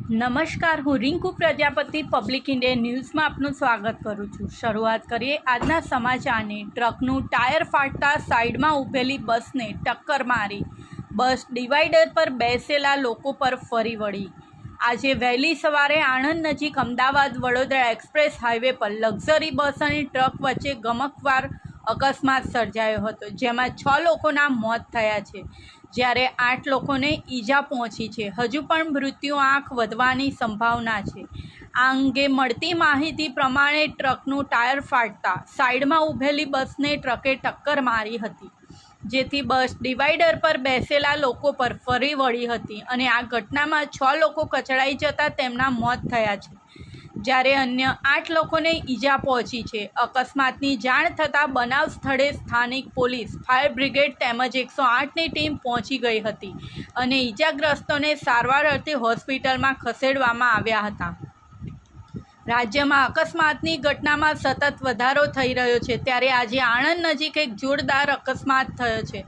નમસ્કાર, હું Rinku Prajapati public India ન્યૂઝમાં આપનું સ્વાગત કરું છું। શરૂઆત કરીએ આજના સમાચારની। ટ્રકનું ટાયર ફાટતા સાઈડમાં ઊભેલી બસને ટક્કર મારી। બસ ડિવાઈડર પર બેસેલા લોકો પર ફરી વળી। આજે વહેલી સવારે આણંદ નજીક અમદાવાદ વડોદરા એક્સપ્રેસ હાઈવે પર લક્ઝરી બસ અને ટ્રક વચ્ચે ગમખ્વાર અકસ્માત સર્જાયો હતો, જેમાં 6 લોકોના મોત થયા છે, જ્યારે 8 લોકોને ઈજા પહોંચી છે। હજુ પણ મૃત્યુ આંક વધવાની સંભાવના છે। આ અંગે મળતી માહિતી પ્રમાણે ટ્રકનું ટાયર ફાટતા સાઈડમાં ઊભેલી બસને ટ્રકે ટક્કર મારી હતી, જેથી બસ ડિવાઈડર પર બેસેલા લોકો પર ફરી વળી હતી અને આ ઘટનામાં 6 લોકો કચડાઈ જતાં તેમના મોત થયા છે, જ્યારે અન્ય 8 લોકોને ઈજા પહોંચી છે। અકસ્માતની જાણ થતાં બનાવ સ્થળે સ્થાનિક પોલીસ, ફાયર બ્રિગેડ તેમજ 108ની ટીમ પહોંચી ગઈ હતી અને ઈજાગ્રસ્તોને સારવાર અર્થે હોસ્પિટલમાં ખસેડવામાં આવ્યા હતા। રાજ્યમાં અકસ્માતની ઘટનામાં સતત વધારો થઈ રહ્યો છે, ત્યારે આજે આણંદ નજીક એક જોરદાર અકસ્માત થયો છે।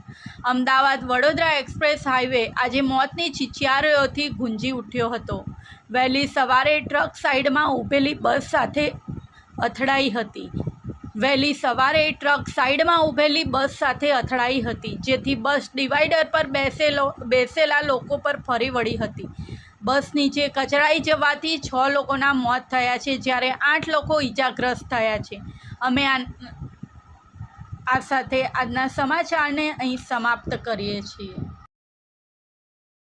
અમદાવાદ વડોદરા એક્સપ્રેસ હાઈવે આજે મોતની ચિચિયારીઓથી ગુંજી ઉઠ્યો હતો। વહેલી સવારે ટ્રક સાઈડમાં ઊભેલી બસ સાથે અથડાઈ હતી, જેથી બસ ડિવાઈડર પર બેસેલા લોકો પર ફરી વળી હતી। બસ નીચે કચડાઈ જવાથી 6 લોકોના મોત થયા છે, જ્યારે 8 લોકો ઈજાગ્રસ્ત થયા છે। અમે આ સાથે આજના સમાચારને અહીં સમાપ્ત કરીએ છીએ।